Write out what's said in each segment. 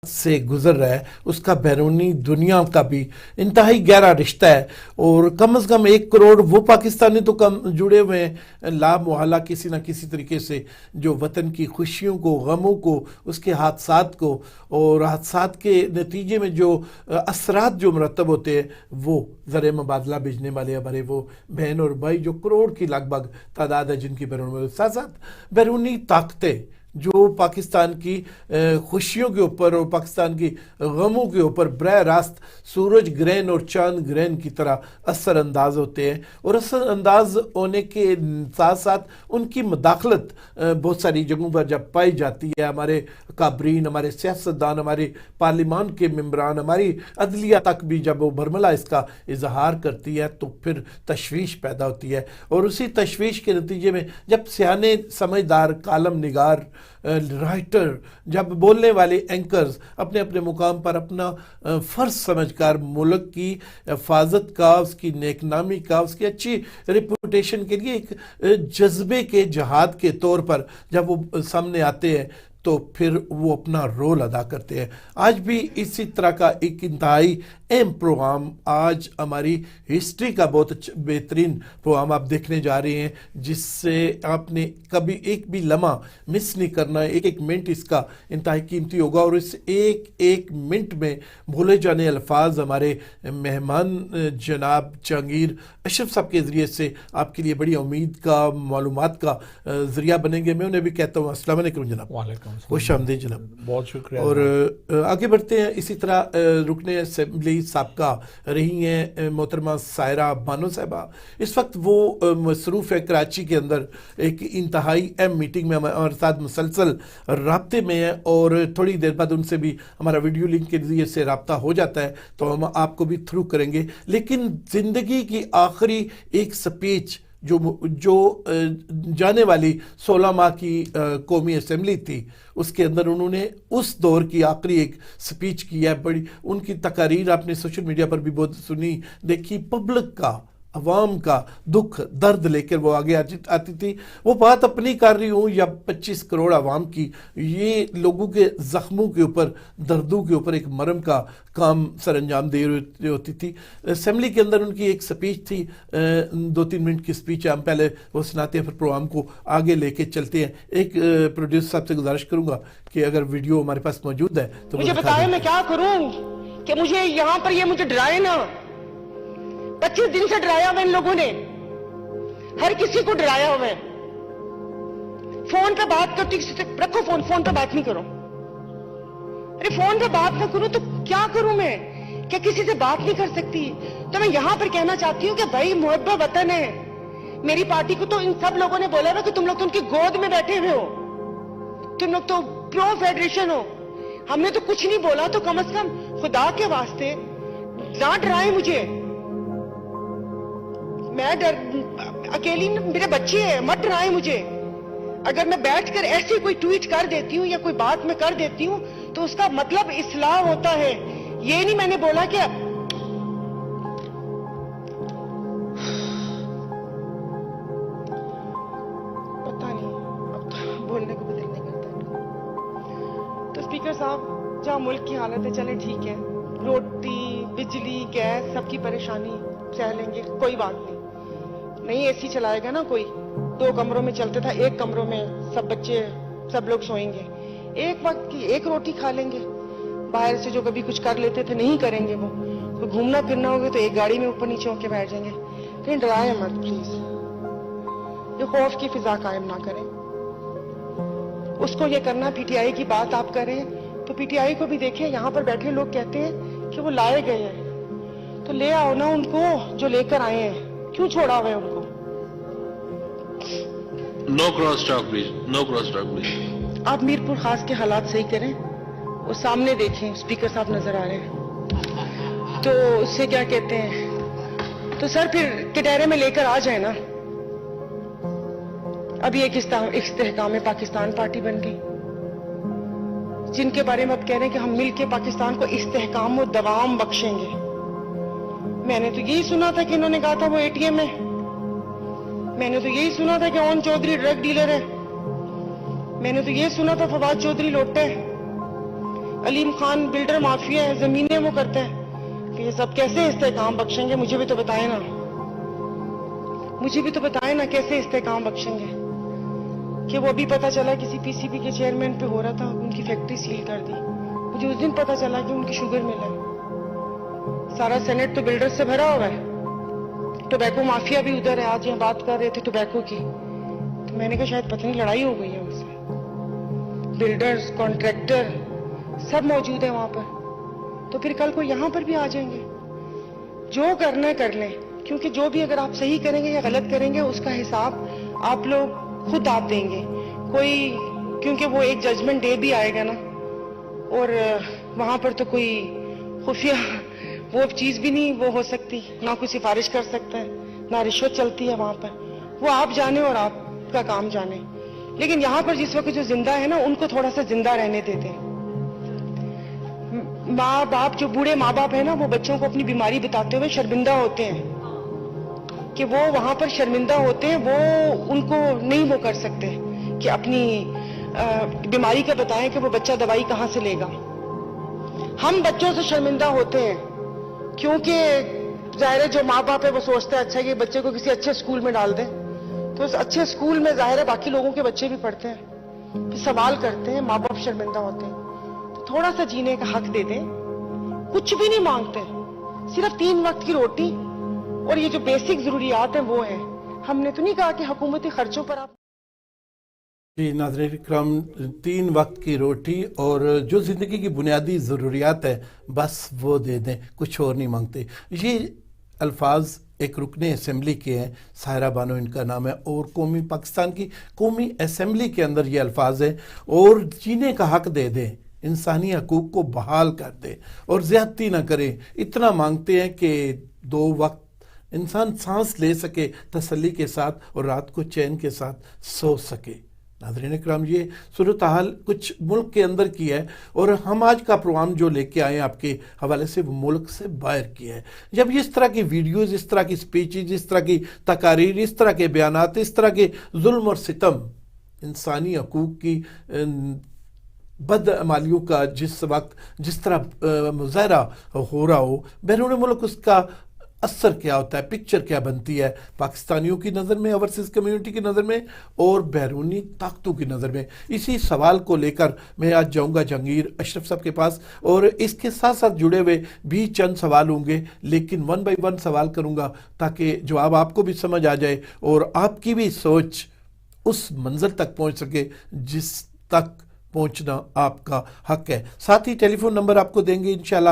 سے گزر رہا ہے اس کا بیرونی دنیا کا بھی انتہائی گہرا رشتہ ہے، اور کم از کم 1 کروڑ وہ پاکستانی تو کم جڑے ہوئے ہیں لا محالہ کسی نہ کسی طریقے سے، جو وطن کی خوشیوں کو، غموں کو، اس کے حادثات کو، اور حادثات کے نتیجے میں جو اثرات جو مرتب ہوتے ہیں وہ زر مبادلہ بھیجنے والے ہمارے وہ بہن اور بھائی جو کروڑ کی لگ بھگ تعداد ہے جن کی ساتھ ساتھ بیرونی طاقتیں جو پاکستان کی خوشیوں کے اوپر اور پاکستان کی غموں کے اوپر براہ راست سورج گرہن اور چاند گرہن کی طرح اثر انداز ہوتے ہیں، اور اثر انداز ہونے کے ساتھ ساتھ ان کی مداخلت بہت ساری جگہوں پر جب پائی جاتی ہے، ہمارے کابرین، ہمارے سیاستدان، ہمارے پارلیمان کے ممبران، ہماری عدلیہ تک بھی جب وہ برملا اس کا اظہار کرتی ہے تو پھر تشویش پیدا ہوتی ہے، اور اسی تشویش کے نتیجے میں جب سیانے سمجھدار کالم نگار رائٹر، جب بولنے والے اینکرز اپنے اپنے مقام پر اپنا فرض سمجھ کر ملک کی حفاظت کا، اس کی نیک نامی کا، اس کی اچھی ریپوٹیشن کے لیے ایک جذبے کے جہاد کے طور پر جب وہ سامنے آتے ہیں تو پھر وہ اپنا رول ادا کرتے ہیں۔ آج بھی اسی طرح کا ایک انتہائی اہم پروگرام، آج ہماری ہسٹری کا بہت بہترین پروگرام آپ دیکھنے جا رہے ہیں، جس سے آپ نے کبھی ایک بھی لمحہ مس نہیں کرنا ہے، ایک ایک منٹ اس کا انتہائی قیمتی ہوگا، اور اس ایک ایک منٹ میں بھولے جانے الفاظ ہمارے مہمان جناب جہانگیر اشرف صاحب کے ذریعے سے آپ کے لیے بڑی امید کا، معلومات کا ذریعہ بنیں گے۔ میں انہیں بھی کہتا ہوں السلام علیکم جناب۔ وعلیکم السلام، خوش آمدید جناب، بہت شکریہ۔ اور آگے بڑھتے ہیں۔ اسی طرح رکن اسمبلی سابقہ رہی ہیں محترمہ سائرہ بانو صاحبہ، اس وقت وہ مصروف ہے کراچی کے اندر ایک انتہائی اہم میٹنگ میں ہمارے ساتھ مسلسل رابطے میں ہیں، اور تھوڑی دیر بعد ان سے بھی ہمارا ویڈیو لنک کے ذریعے سے رابطہ ہو جاتا ہے تو ہم آپ کو بھی تھرو کریں گے۔ لیکن زندگی کی آخری ایک سپیچ جو جانے والی 16 ماہ کی قومی اسمبلی تھی، اس کے اندر انہوں نے اس دور کی آخری ایک سپیچ کی ہے۔ بڑی ان کی تقاریر آپ نے سوشل میڈیا پر بھی بہت سنی دیکھی، پبلک کا، عوام کا دکھ درد لے کر وہ آگے آتی تھی۔ وہ بات اپنی کر رہی ہوں یا 25 کروڑ عوام کی، یہ لوگوں کے زخموں کے اوپر، دردوں کے اوپر ایک مرہم کا کام سر انجام دے رہی ہوتی تھی۔ اسمبلی کے اندر ان کی ایک سپیچ تھی، 2-3 منٹ کی سپیچ ہے، ہم پہلے وہ سناتے ہیں پھر پروگرام کو آگے لے کے چلتے ہیں۔ ایک پروڈیوسر صاحب سے گزارش کروں گا کہ اگر ویڈیو ہمارے پاس موجود ہے تو مجھے بتائیں میں کیا کروں کہ مجھے یہاں پر یہ مجھے ڈرائے نا۔ 25 دن سے ڈرایا ہوا ان لوگوں نے، ہر کسی کو ڈرایا ہوا ہے۔ فون پہ بات کرتی، رکھو فون پہ بات نہیں کرو۔ ارے فون پہ بات نہ کروں تو کیا کروں میں؟ کیا کسی سے بات نہیں کر سکتی؟ تو میں یہاں پر کہنا چاہتی ہوں کہ بھائی محب وطن ہے، میری پارٹی کو تو ان سب لوگوں نے بولا نا کہ تم لوگ تو ان کی گود میں بیٹھے ہوئے ہو، تم لوگ تو پرو فیڈریشن ہو۔ ہم نے تو کچھ نہیں بولا، تو کم از کم خدا کے واسطے نہ ڈرائیں مجھے۔ میں اکیلی، میرے بچے ہیں، مت ڈرائیں مجھے۔ اگر میں بیٹھ کر ایسی کوئی ٹویٹ کر دیتی ہوں یا کوئی بات میں کر دیتی ہوں تو اس کا مطلب اصلاح ہوتا ہے، یہ نہیں میں نے بولا کہ پتہ نہیں بولنے کو بھی دل نہیں کرتا۔ تو اسپیکر صاحب، جہاں ملک کی حالت ہے، چلیں ٹھیک ہے، روٹی، بجلی، گیس، سب کی پریشانی سہ لیں گے، کوئی بات نہیں اے سی چلائے گا نا کوئی۔ 2 کمروں میں چلتے تھا، 1 کمروں میں سب بچے، سب لوگ سوئیں گے، ایک وقت کی 1 روٹی کھا لیں گے۔ باہر سے جو کبھی کچھ کر لیتے تھے نہیں کریں گے، وہ تو گھومنا پھرنا ہوگا تو ایک گاڑی میں اوپر نیچے ہو کے بیٹھ جائیں گے۔ کہیں ڈرائیں مت پلیز، یہ خوف کی فضا قائم نہ کریں۔ اس کو یہ کرنا، پی ٹی آئی کی بات آپ کریں تو پی ٹی آئی کو بھی دیکھیں، یہاں پر بیٹھے لوگ کہتے ہیں کہ وہ لائے گئے ہیں، تو لے آؤ نا ان کو جو لے کر آئے ہیں، کیوں چھوڑا ہوا ہے ان کو؟ No cross talk please, no cross talk please. آپ میرپور خاص کے حالات صحیح کریں، وہ سامنے دیکھیں، اسپیکر صاحب نظر آ رہے ہیں، تو اس سے کیا کہتے ہیں، تو سر پھر کٹہرے میں لے کر آ جائیں نا۔ ابھی ایک استحکام پاکستان پارٹی بن گئی، جن کے بارے میں اب کہہ رہے ہیں کہ ہم مل کے پاکستان کو استحکام و دوام بخشیں گے۔ میں نے تو یہی سنا تھا کہ انہوں نے کہا تھا وہ اے ٹی ایم ہے، میں نے تو یہی سنا تھا کہ اون چودھری ڈرگ ڈیلر ہے، میں نے تو یہ سنا تھا فواد چودھری لوٹا ہے۔ علیم خان بلڈر مافیا ہے, زمینیں وہ کرتے ہیں. کہ یہ سب کیسے استحکام بخشیں گے؟ مجھے بھی تو بتائیں نا, مجھے بھی تو بتائیں نا کیسے استحکام بخشیں گے. کہ وہ ابھی پتا چلا کسی پی سی بی کے چیئرمین پہ ہو رہا تھا, ان کی فیکٹری سیل کر دی. مجھے اس دن پتا چلا کہ ان کی شوگر مل ہے. سارا سینٹ تو بلڈر سے بھرا ہوا ہے. ٹوبیکو مافیا بھی ادھر ہے. آج یہاں بات کر رہے تھے ٹوبیکو کی, تو میں نے کہا شاید پتہ نہیں لڑائی ہو گئی ہے ان سے. بلڈرز, کانٹریکٹر سب موجود ہیں وہاں پر. تو پھر کل کو یہاں پر بھی آ جائیں گے. جو کرنا ہے کر لیں, کیونکہ جو بھی اگر آپ صحیح کریں گے یا غلط کریں گے اس کا حساب آپ لوگ خود آپ دیں گے. کوئی, کیونکہ وہ ایک ججمنٹ ڈے بھی آئے گا نا, اور وہاں پر تو کوئی خفیہ وہ چیز بھی نہیں وہ ہو سکتی, نہ کوئی سفارش کر سکتا ہے, نہ رشوت چلتی ہے وہاں پر. وہ آپ جانے اور آپ کا کام جانے. لیکن یہاں پر جس وقت جو زندہ ہے نا, ان کو تھوڑا سا زندہ رہنے دیتے ہیں. ماں باپ, جو بوڑھے ماں باپ ہیں نا, وہ بچوں کو اپنی بیماری بتاتے ہوئے شرمندہ ہوتے ہیں کہ وہ وہاں پر شرمندہ ہوتے ہیں. وہ ان کو نہیں وہ کر سکتے کہ اپنی بیماری کا بتائیں کہ وہ بچہ دوائی کہاں سے لے گا. ہم بچوں سے شرمندہ ہوتے ہیں کیونکہ ظاہر ہے جو ماں باپ ہے وہ سوچتا ہے اچھا کہ بچے کو کسی اچھے اسکول میں ڈال دیں. تو اس اچھے اسکول میں ظاہر ہے باقی لوگوں کے بچے بھی پڑھتے ہیں, پھر سوال کرتے ہیں, ماں باپ شرمندہ ہوتے ہیں. تو تھوڑا سا جینے کا حق دے دیں. کچھ بھی نہیں مانگتے, صرف 3 وقت کی روٹی اور یہ جو بیسک ضروریات ہیں وہ ہیں. ہم نے تو نہیں کہا کہ حکومتی خرچوں پر آپ. جی ناظرین اکرام, 3 وقت کی روٹی اور جو زندگی کی بنیادی ضروریات ہے بس وہ دے دیں, کچھ اور نہیں مانگتے. یہ الفاظ ایک رکن اسمبلی کے ہیں, ساحرہ بانو ان کا نام ہے, اور پاکستان کی قومی اسمبلی کے اندر یہ الفاظ ہیں. اور جینے کا حق دے دیں, انسانی حقوق کو بحال کر دیں اور زیادتی نہ کریں. اتنا مانگتے ہیں کہ 2 وقت انسان سانس لے سکے تسلی کے ساتھ اور رات کو چین کے ساتھ سو سکے. ناظرین اکرام, یہ صورتحال کچھ ملک کے اندر کی ہے, اور ہم آج کا پروگرام جو لے کے آئے ہیں آپ کے حوالے سے وہ ملک سے باہر کیا ہے. جب اس طرح کی ویڈیوز, اس طرح کی سپیچز, اس طرح کی تقاریر, اس طرح کے بیانات, اس طرح کے ظلم اور ستم, انسانی حقوق کی بدعمالیوں کا جس وقت جس طرح مظاہرہ ہو رہا ہو, بیرون ملک اس کا اثر کیا ہوتا ہے, پکچر کیا بنتی ہے پاکستانیوں کی نظر میں, اوورسیز کمیونٹی کی نظر میں اور بیرونی طاقتوں کی نظر میں. اسی سوال کو لے کر میں آج جاؤں گا جہانگیر اشرف صاحب کے پاس, اور اس کے ساتھ ساتھ جڑے ہوئے بھی چند سوال ہوں گے, لیکن 1 بائی 1 سوال کروں گا تاکہ جواب آپ کو بھی سمجھ آ جائے اور آپ کی بھی سوچ اس منزل تک پہنچ سکے جس تک پہنچنا آپ کا حق ہے. ساتھ ہی ٹیلی فون نمبر آپ کو دیں گے انشاءاللہ.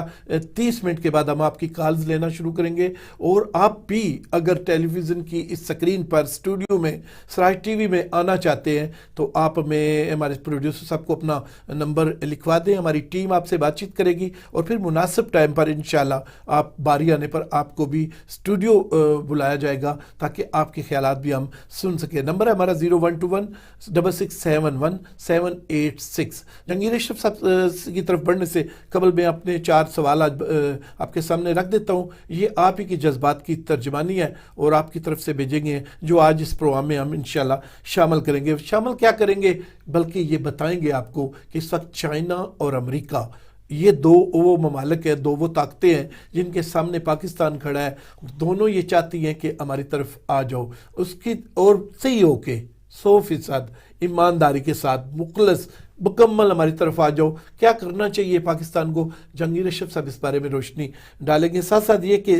30 منٹ کے بعد ہم آپ کی کالز لینا شروع کریں گے, اور آپ بھی اگر ٹیلی ویژن کی اس سکرین پر اسٹوڈیو میں سراج ٹی وی میں آنا چاہتے ہیں تو آپ میں ہمارے پروڈیوسر صاحب کو اپنا نمبر لکھوا دیں. ہماری ٹیم آپ سے بات چیت کرے گی اور پھر مناسب ٹائم پر انشاءاللہ آپ باری آنے پر آپ کو بھی اسٹوڈیو بلایا جائے گا تاکہ آپ کے خیالات بھی ہم سن سکیں. نمبر ہے ہمارا 0121 6671 786. جہانگیر اشرف صاحب کی طرف بڑھنے سے قبل میں اپنے 4 سوال آپ کے سامنے رکھ دیتا ہوں. یہ آپ ہی کی جذبات کی ترجمانی ہے اور آپ کی طرف سے بھیجیں گے جو آج اس پروگرام میں ہم انشاءاللہ شامل کریں گے. شامل کیا کریں گے بلکہ یہ بتائیں گے آپ کو کہ اس وقت چائنا اور امریکہ, یہ 2 وہ ممالک ہیں, 2 وہ طاقتیں ہیں جن کے سامنے پاکستان کھڑا ہے. دونوں یہ چاہتی ہیں کہ ہماری طرف آ جاؤ, اس کی اور صحیح ہو کے 100% ایمانداری کے ساتھ مخلص مکمل ہماری طرف آ جاؤ. کیا کرنا چاہیے پاکستان کو؟ جہانگیر اشرف صاحب اس بارے میں روشنی ڈالیں گے. ساتھ ساتھ یہ کہ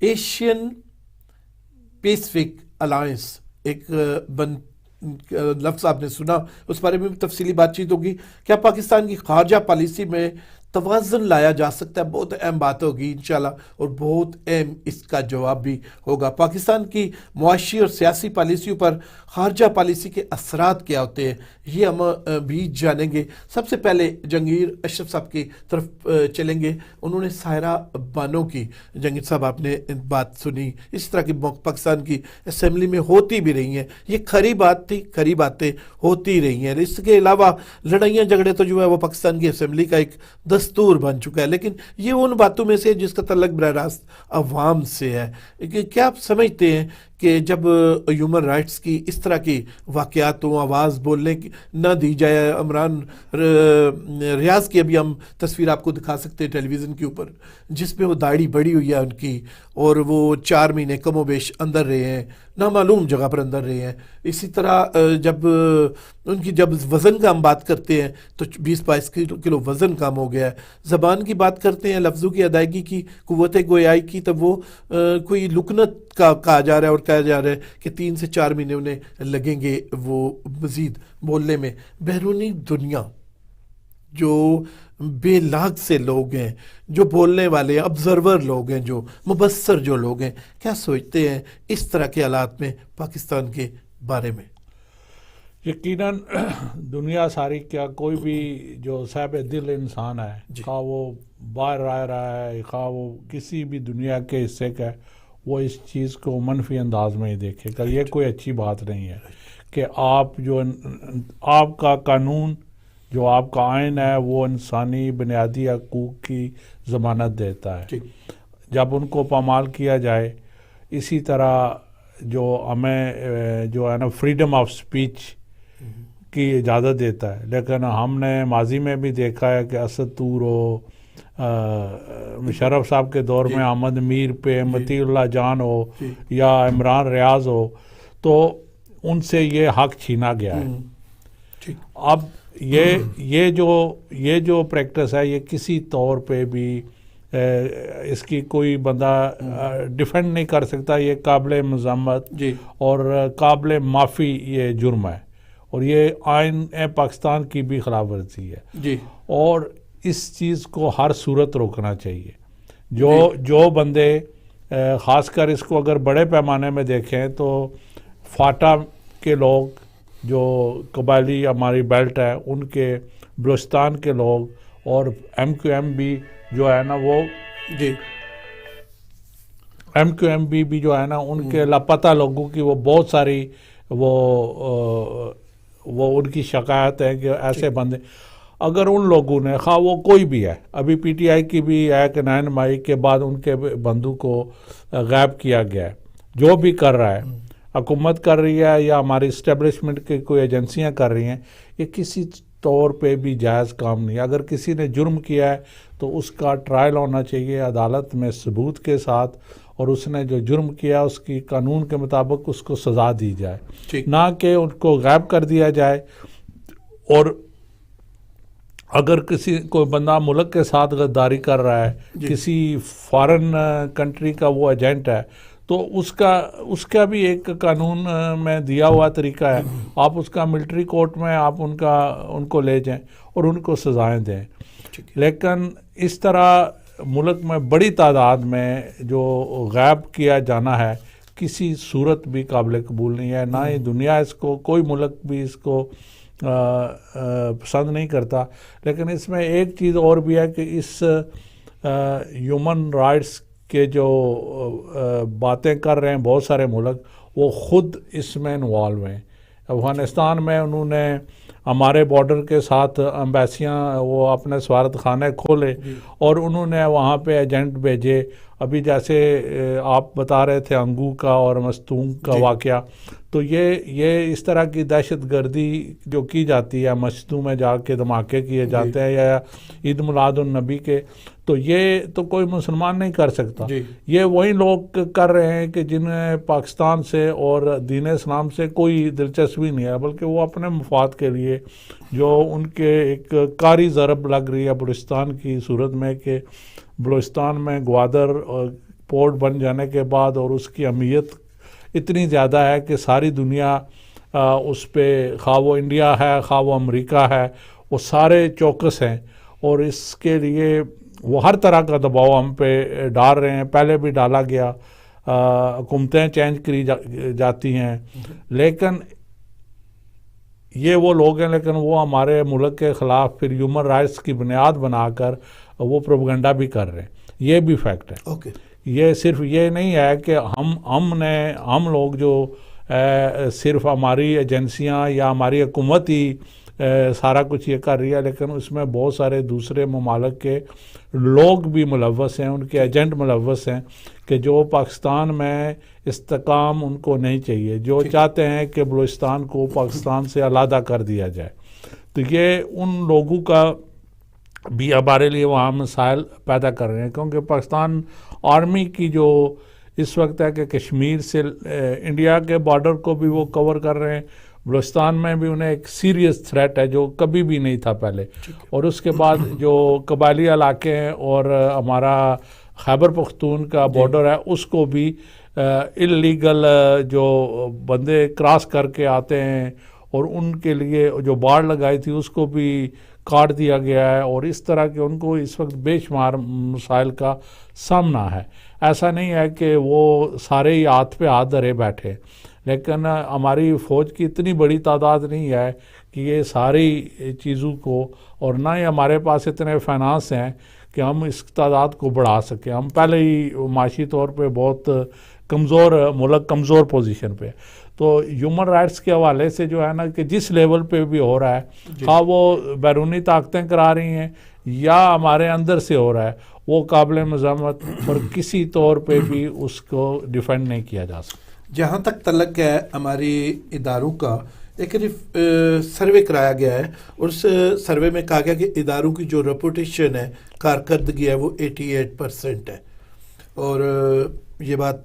ایشین پیسفک الائنس ایک لفظ آپ نے سنا, اس بارے میں بھی تفصیلی بات چیت ہوگی. کیا پاکستان کی خارجہ پالیسی میں توازن لایا جا سکتا ہے؟ بہت اہم بات ہوگی انشاءاللہ, اور بہت اہم اس کا جواب بھی ہوگا. پاکستان کی معاشی اور سیاسی پالیسیوں پر خارجہ پالیسی کے اثرات کیا ہوتے ہیں, یہ ہم بھی جانیں گے. سب سے پہلے جہانگیر اشرف صاحب کی طرف چلیں گے. انہوں نے ساحرہ بانو کی, جہانگیر صاحب آپ نے بات سنی, اس طرح کی پاکستان کی اسمبلی میں ہوتی بھی رہی ہیں. یہ کھری بات تھی, کھری باتیں ہوتی رہی ہیں. اس کے علاوہ لڑائیاں جھگڑے تو جو ہے وہ پاکستان کی اسمبلی کا ایک دستور بن چکا ہے, لیکن یہ ان باتوں میں سے جس کا تعلق براہ راست عوام سے ہے. کیا آپ سمجھتے ہیں کہ جب ہیومن رائٹس کی اس طرح کی واقعات ہوں، آواز بولنے کی نہ دی جائے. عمران ریاض کی ابھی ہم تصویر آپ کو دکھا سکتے ہیں ٹیلی ویژن کے اوپر، جس پہ وہ داڑھی بڑی ہوئی ہے ان کی، اور وہ 4 مہینے کم و بیش اندر رہے ہیں، نامعلوم جگہ پر اندر رہے ہیں. اسی طرح جب ان کی جب وزن کا ہم بات کرتے ہیں تو 20-22 کلو وزن کم ہو گیا ہے. زبان کی بات کرتے ہیں، لفظوں کی ادائیگی کی، قوت گویائی کی، تب وہ کوئی لکنت کا کہا جا رہا ہے، اور کہا جا رہا ہے کہ 3 سے 4 مہینے انہیں لگیں گے وہ مزید بولنے میں. بیرونی دنیا جو بے لاگ سے لوگ ہیں، جو بولنے والے آبزرور لوگ ہیں، جو مبصر جو لوگ ہیں، کیا سوچتے ہیں اس طرح کے حالات میں پاکستان کے بارے میں؟ یقیناً دنیا ساری، کیا کوئی بھی جو صاحب دل انسان ہے، خواہ وہ باہر رہ رہا ہے، خواہ وہ کسی بھی دنیا کے حصے کا ہے، وہ اس چیز کو منفی انداز میں ہی دیکھے گا. یہ کوئی اچھی بات نہیں ہے کہ آپ کا قانون، جو آپ کا آئین ہے، وہ انسانی بنیادی حقوق کی ضمانت دیتا ہے. جب ان کو پامال کیا جائے، اسی طرح جو ہمیں جو ہے نا فریڈم آف سپیچ کی اجازت دیتا ہے، لیکن ہم نے ماضی میں بھی دیکھا ہے کہ اسد طور ہو، مشرف صاحب کے دور میں احمد میر پہ مطیع اللہ جان ہو یا عمران ریاض ہو، تو ان سے یہ حق چھینا گیا ہے. اب یہ جو پریکٹس ہے، یہ کسی طور پہ بھی اس کی کوئی بندہ ڈیفینڈ نہیں کر سکتا. یہ قابل مذمت اور قابل معافی یہ جرم ہے، اور یہ آئین پاکستان کی بھی خلاف ورزی ہے. اور اس چیز کو ہر صورت روکنا چاہیے. جو بندے خاص کر اس کو اگر بڑے پیمانے میں دیکھیں تو فاٹا کے لوگ، جو قبائلی ہماری بیلٹ ہے، ان کے بلوچستان کے لوگ، اور MQM بھی جو ہے نا وہ MQM بھی جو ہے نا ان کے لاپتہ لوگوں کی وہ بہت ساری وہ ان کی شکایت ہے کہ ایسے بندے، اگر ان لوگوں نے، خواہ وہ کوئی بھی ہے، ابھی PTI کی بھی ہے کہ 9 مئی کے بعد ان کے بندوں کو غائب کیا گیا ہے. جو بھی کر رہا ہے، حکومت کر رہی ہے یا ہماری اسٹیبلشمنٹ کی کوئی ایجنسیاں کر رہی ہیں، یہ کسی طور پہ بھی جائز کام نہیں ہے. اگر کسی نے جرم کیا ہے تو اس کا ٹرائل ہونا چاہیے عدالت میں ثبوت کے ساتھ، اور اس نے جو جرم کیا اس کی قانون کے مطابق اس کو سزا دی جائے، نہ کہ ان کو غائب کر دیا جائے. اور اگر کسی کوئی بندہ ملک کے ساتھ غداری کر رہا ہے، کسی فارن کنٹری کا وہ ایجنٹ ہے، تو اس کا بھی ایک قانون میں دیا ہوا طریقہ ہے. آپ اس کا ملٹری کورٹ میں آپ ان کو لے جائیں اور ان کو سزائیں دیں. لیکن اس طرح ملک میں بڑی تعداد میں جو غائب کیا جانا ہے، کسی صورت بھی قابل قبول نہیں ہے. نہ ہی دنیا اس کو، کوئی ملک بھی اس کو پسند نہیں کرتا. لیکن اس میں ایک چیز اور بھی ہے کہ اس ہیومن رائٹس کے جو باتیں کر رہے ہیں بہت سارے ملک، وہ خود اس میں انوالو ہیں. افغانستان میں انہوں نے ہمارے بارڈر کے ساتھ امبیسیاں، وہ اپنے سفارت خانے کھولے اور انہوں نے وہاں پہ ایجنٹ بھیجے. ابھی جیسے آپ بتا رہے تھے انگو کا اور مستونگ کا واقعہ، تو یہ اس طرح کی دہشت گردی جو کی جاتی ہے، مسجدوں میں جا کے دھماکے کیے جاتے ہیں یا عید میلاد النبی کے، تو یہ تو کوئی مسلمان نہیں کر سکتا. یہ وہی لوگ کر رہے ہیں کہ جنہیں پاکستان سے اور دین اسلام سے کوئی دلچسپی نہیں ہے، بلکہ وہ اپنے مفاد کے لیے، جو ان کے ایک کاری ضرب لگ رہی ہے بلوچستان کی صورت میں، کہ بلوچستان میں گوادر پورٹ بن جانے کے بعد، اور اس کی اہمیت اتنی زیادہ ہے کہ ساری دنیا اس پہ، خواہ وہ انڈیا ہے، خواہ وہ امریکہ ہے، وہ سارے چوکس ہیں، اور اس کے لیے وہ ہر طرح کا دباؤ ہم پہ ڈال رہے ہیں. پہلے بھی ڈالا گیا، حکومتیں چینج کری جاتی ہیں، لیکن یہ وہ لوگ ہیں، لیکن وہ ہمارے ملک کے خلاف پھر ہیومن رائٹس کی بنیاد بنا کر وہ پروپیگنڈا بھی کر رہے ہیں. یہ بھی فیکٹ ہے. یہ صرف یہ نہیں ہے کہ ہم لوگ جو صرف ہماری ایجنسیاں یا ہماری حکومت ہی سارا کچھ یہ کر رہی ہے، لیکن اس میں بہت سارے دوسرے ممالک کے لوگ بھی ملوث ہیں، ان کے ایجنٹ ملوث ہیں کہ جو پاکستان میں استحکام ان کو نہیں چاہیے، جو چاہتے ہیں کہ بلوچستان کو پاکستان سے علیحدہ کر دیا جائے. تو یہ ان لوگوں کا بھی ہمارے لیے وہاں مسائل پیدا کر رہے ہیں، کیونکہ پاکستان آرمی کی جو اس وقت ہے کہ کشمیر سے انڈیا کے بارڈر کو بھی وہ کور کر رہے ہیں، بلوچستان میں بھی انہیں ایک سیریس تھریٹ ہے جو کبھی بھی نہیں تھا پہلے، اور اس کے بعد جو قبائلی علاقے ہیں اور ہمارا خیبر پختون کا بارڈر ہے اس کو بھی اللیگل جو بندے کراس کر کے آتے ہیں اور ان کے لیے جو باڑ لگائی تھی اس کو بھی کاٹ دیا گیا ہے، اور اس طرح کے ان کو اس وقت بے شمار مسائل کا سامنا ہے. ایسا نہیں ہے کہ وہ سارے ہی ہاتھ پہ ہاتھ دھرے بیٹھے، لیکن ہماری فوج کی اتنی بڑی تعداد نہیں ہے کہ یہ ساری چیزوں کو، اور نہ ہی ہمارے پاس اتنے فائنانس ہیں کہ ہم اس تعداد کو بڑھا سکیں. ہم پہلے ہی معاشی طور پہ بہت کمزور ملک، کمزور پوزیشن پہ. تو ہیومن رائٹس کے حوالے سے جو ہے نا کہ جس لیول پہ بھی ہو رہا ہے، خواہ وہ بیرونی طاقتیں کرا رہی ہیں یا ہمارے اندر سے ہو رہا ہے، وہ قابل مذمت اور کسی طور پہ بھی اس کو ڈیفینڈ نہیں کیا جا سکتا. جہاں تک تعلق ہے ہماری اداروں کا، ایک سروے کرایا گیا ہے اور اس سروے میں کہا گیا کہ اداروں کی جو ریپوٹیشن ہے، کارکردگی ہے، وہ 88% ہے، اور یہ بات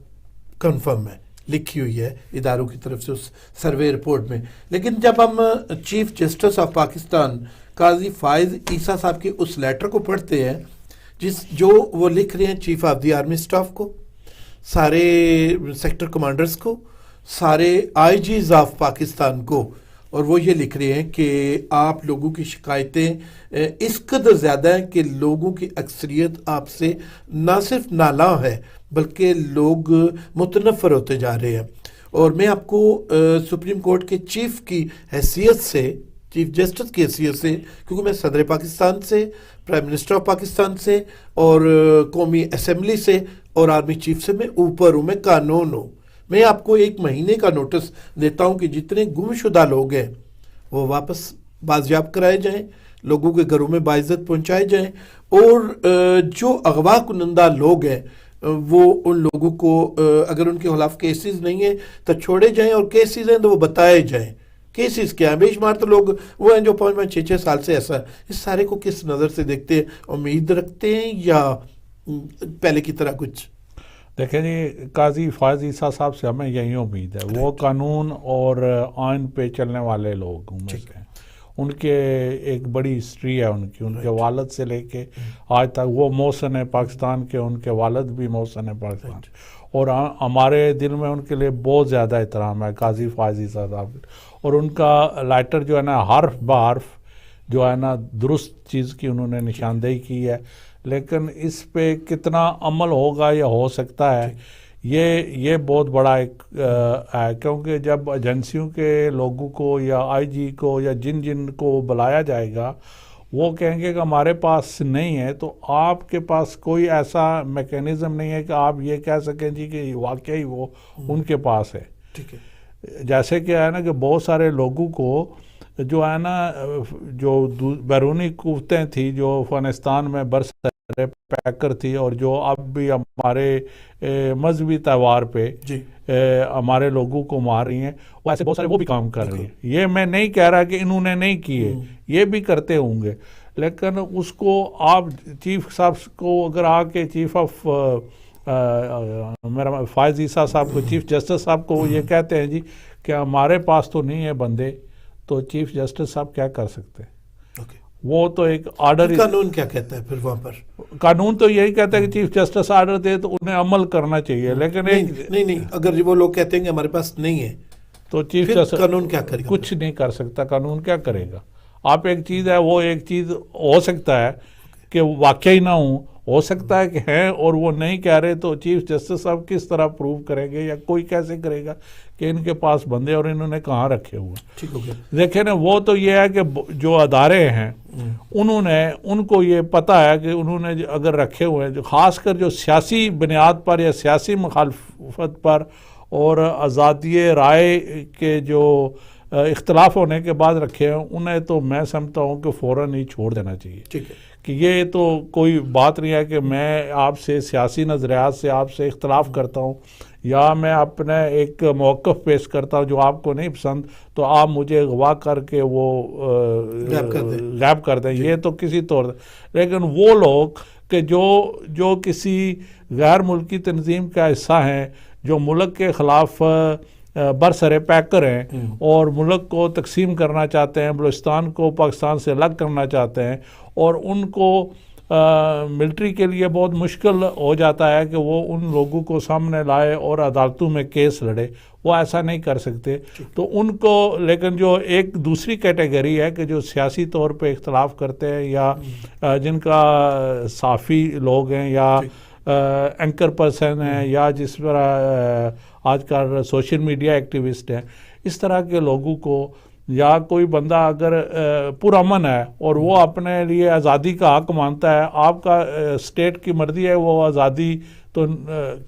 کنفرم ہے، لکھی ہوئی ہے اداروں کی طرف سے اس سروے رپورٹ میں. لیکن جب ہم چیف جسٹس آف پاکستان قاضی فائز عیسیٰ صاحب کے اس لیٹر کو پڑھتے ہیں جو وہ لکھ رہے ہیں chief of the army staff کو، سارے سیکٹر کمانڈرز کو، سارے آئی جیز آف پاکستان کو، اور وہ یہ لکھ رہے ہیں کہ آپ لوگوں کی شکایتیں اس قدر زیادہ ہیں کہ لوگوں کی اکثریت آپ سے نہ صرف نالاں ہے بلکہ لوگ متنفر ہوتے جا رہے ہیں. اور میں آپ کو سپریم کورٹ کے چیف کی حیثیت سے، چیف جسٹس کی حیثیت سے، کیونکہ میں صدر پاکستان سے، پرائم منسٹر آف پاکستان سے اور قومی اسمبلی سے اور آرمی چیف سے میں اوپر ہوں، میں قانون ہوں. میں آپ کو 1 مہینے کا نوٹس دیتا ہوں کہ جتنے گم شدہ لوگ ہیں وہ واپس بازیاب کرائے جائیں، لوگوں کے گھروں میں باعزت پہنچائے جائیں، اور جو اغوا کنندہ لوگ ہیں وہ ان لوگوں کو اگر ان کے خلاف کیسز نہیں ہیں تو چھوڑے جائیں، اور کیسز ہیں تو وہ بتائے جائیں. کیسز کیا ہیں؟ بے شمار تو لوگ وہ ہیں جو 5-6 سال سے ایسا ہے. اس سارے کو کس نظر سے دیکھتے ہیں؟ امید رکھتے ہیں یا پہلے کی طرح کچھ؟ دیکھیں جی، قاضی فائز عیسیٰ صاحب سے ہمیں یہی امید ہے. وہ قانون اور آئین پہ چلنے والے لوگ میں سے ہیں. ان کے ایک بڑی ہسٹری ہے ان کی، ان کے والد سے لے کے آج تک وہ محسن ہے پاکستان کے، ان کے والد بھی محسن ہے پاکستان، اور ہمارے دل میں ان کے لیے بہت زیادہ احترام ہے قاضی فائز عیسیٰ صاحب. اور ان کا لیٹر جو ہے نا حرف بحرف جو ہے نا درست چیز کی انہوں نے نشاندہی کی ہے، لیکن اس پہ کتنا عمل ہوگا یا ہو سکتا ہے یہ بہت بڑا ایک ہے. کیونکہ جب ایجنسیوں کے لوگوں کو یا آئی جی کو یا جن کو بلایا جائے گا وہ کہیں گے کہ ہمارے پاس نہیں ہے، تو آپ کے پاس کوئی ایسا میکینزم نہیں ہے کہ آپ یہ کہہ سکیں جی کہ واقعی وہ ان کے پاس ہے. ٹھیک ہے. جیسے کہ ہے نا کہ بہت سارے لوگوں کو جو ہے نا جو بیرونی قوتیں تھی جو افغانستان میں برسر پیکر تھی اور جو اب بھی ہمارے مذہبی تہوار پہ ہمارے لوگوں کو مار رہی ہیں، وہ ایسے بہت سارے وہ بھی کام کر رہی ہیں. یہ میں نہیں کہہ رہا کہ انہوں نے نہیں کیے، یہ بھی کرتے ہوں گے، لیکن اس کو آپ چیف صاحب کو اگر آ کے چیف آف میرا فائز عیسیٰ صاحب کو، چیف جسٹس صاحب کو یہ کہتے ہیں جی کہ ہمارے پاس تو نہیں ہے بندے، تو چیف جسٹس صاحب کیا کر سکتے ہیں؟ وہ تو ایک آرڈر. قانون کیا کہتا ہے پھر وہاں پر؟ قانون تو یہی کہتا ہے کہ چیف جسٹس آرڈر دے تو انہیں عمل کرنا چاہیے، لیکن نہیں اگر وہ لوگ کہتے ہیں کہ ہمارے پاس نہیں ہے تو چیف جسٹس قانون کیا کرے گا؟ کچھ نہیں کر سکتا. قانون کیا کرے گا؟ آپ ایک چیز ہے، وہ ایک چیز ہو سکتا ہے کہ واقعی نہ ہو سکتا ہے کہ ہیں اور وہ نہیں کہہ رہے، تو چیف جسٹس صاحب کس طرح پروو کریں گے یا کوئی کیسے کرے گا کہ ان کے پاس بندے اور انہوں نے کہاں رکھے ہوئے؟ ٹھیک ہو گیا. دیکھیں نا، وہ تو یہ ہے کہ جو ادارے ہیں ان کو یہ پتا ہے کہ انہوں نے اگر رکھے ہوئے ہیں، جو خاص کر جو سیاسی بنیاد پر یا سیاسی مخالفت پر اور آزادی رائے کے جو اختلاف ہونے کے بعد رکھے ہیں انہیں تو میں سمجھتا ہوں کہ فوراً ہی چھوڑ دینا چاہیے. ٹھیک ہے کہ یہ تو کوئی بات نہیں ہے کہ میں آپ سے سیاسی نظریات سے آپ سے اختلاف کرتا ہوں یا میں اپنا ایک موقف پیش کرتا ہوں جو آپ کو نہیں پسند تو آپ مجھے اغوا کر کے وہ غائب کر دیں. یہ تو کسی طور. لیکن وہ لوگ کہ جو کسی غیر ملکی تنظیم کا حصہ ہیں, جو ملک کے خلاف برسر پیکر ہیں اور ملک کو تقسیم کرنا چاہتے ہیں, بلوچستان کو پاکستان سے الگ کرنا چاہتے ہیں, اور ان کو ملٹری کے لیے بہت مشکل ہو جاتا ہے کہ وہ ان لوگوں کو سامنے لائے اور عدالتوں میں کیس لڑے, وہ ایسا نہیں کر سکتے. تو ان کو, لیکن جو ایک دوسری کیٹیگری ہے کہ جو سیاسی طور پہ اختلاف کرتے ہیں یا جن کا صحافی لوگ ہیں یا اینکر پرسن ہیں یا جس طرح آج کل سوشل میڈیا ایکٹیوسٹ ہیں, اس طرح کے لوگوں کو, یا کوئی بندہ اگر پرامن ہے اور وہ اپنے لیے آزادی کا حق مانتا ہے, آپ کا اسٹیٹ کی مرضی ہے وہ آزادی تو